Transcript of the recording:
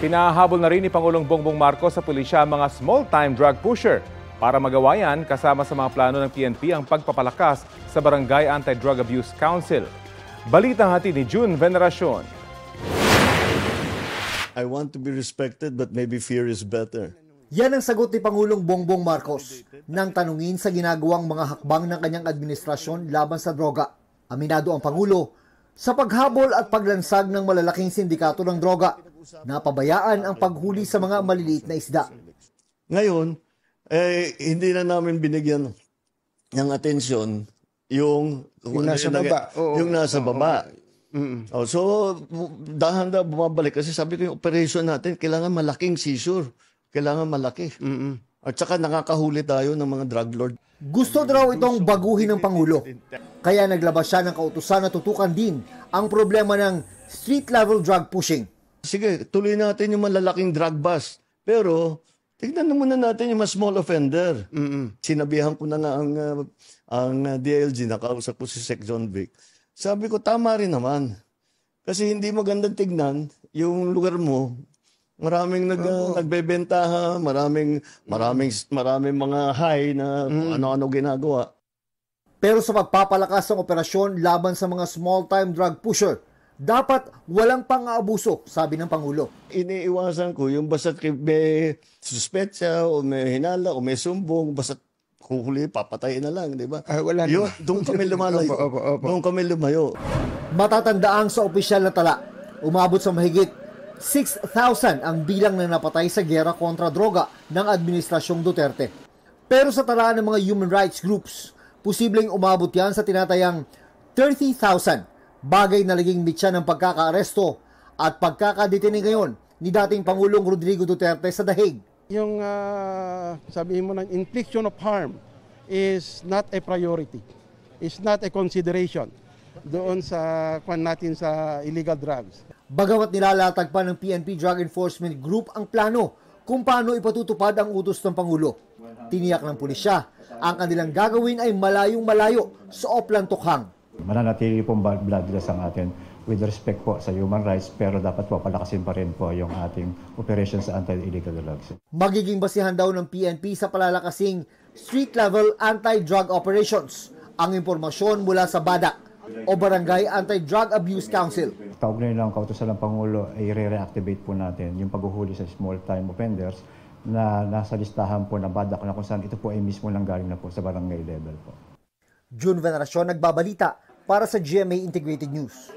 Pinahabol na rin ni Pangulong Bongbong Marcos sa pulisya ang mga small-time drug pusher. Para magawa yan, kasama sa mga plano ng PNP ang pagpapalakas sa Barangay Anti-Drug Abuse Council. Balitang hatid ni June Veneracion. I want to be respected but maybe fear is better. Yan ang sagot ni Pangulong Bongbong Marcos nang tanungin sa ginagawang mga hakbang ng kanyang administrasyon laban sa droga. Aminado ang Pangulo sa paghabol at paglansag ng malalaking sindikato ng droga. Napabayaan ang paghuli sa mga maliliit na isda. Ngayon, hindi na namin binigyan ng atensyon yung nasa baba. Yung nasa baba. So, dahan-dahan bumabalik kasi sabi ko yung operation natin, kailangan malaking seizure. Kailangan malaki. At saka nakakahuli tayo ng mga drug lord. Gusto daw itong baguhin ng Pangulo. Kaya naglabas siya ng kautusan na tutukan din ang problema ng street-level drug pushing. Sige, tuloy natin yung malalaking drug bust. Pero, tignan na muna natin yung mas small offender. Sinabihan ko na nga ang DLG, nakausap ko si Sec. John Vic. Sabi ko, tama rin naman. Kasi hindi magandang tignan yung lugar mo. Maraming nagbebentaha, maraming mga high na ano-ano ginagawa. Pero sa pagpapalakas ng operasyon laban sa mga small-time drug pusher, dapat walang pang-aabuso, sabi ng Pangulo. Iniiwasan ko yung basta't may suspetsa o may hinala o may sumbong, basta't huli, papatayin na lang, di ba? Wala yun, doon kami lumalayo. Doon kami lumayo. Matatandaan sa opisyal na tala, umabot sa mahigit 6,000 ang bilang na napatay sa giyera kontra droga ng Administrasyong Duterte. Pero sa talaan ng mga human rights groups, posibleng umabot yan sa tinatayang 30,000, bagay na naging mitya ng pagkakaaresto at pagkakadetine ngayon ni dating Pangulong Rodrigo Duterte sa The Hague. Yung sabihin mo ng infliction of harm is not a priority. It's not a consideration doon sa kwan natin sa illegal drugs. Bagamat nilalatag pa ng PNP Drug Enforcement Group ang plano kung paano ipatutupad ang utos ng Pangulo. Tiniyak ng pulisya, ang kanilang gagawin ay malayong-malayo sa Oplan Tukhang. Mananatili pong bloodless ang atin with respect po sa human rights, pero dapat po palakasin pa rin po yung ating operation sa anti-illegal drugs. Magiging basihan daw ng PNP sa palalakasing street-level anti-drug operations ang impormasyon mula sa BADAC o Barangay Anti-Drug Abuse Council. Kaugnay ng kautusan ng Pangulo ay re-reactivate po natin yung paghuhuli sa small-time offenders na nasa listahan po ng BADAC na kung saan ito po ay mismo nanggaling na po sa barangay level po. June Veneracion, nagbabalita para sa GMA Integrated News.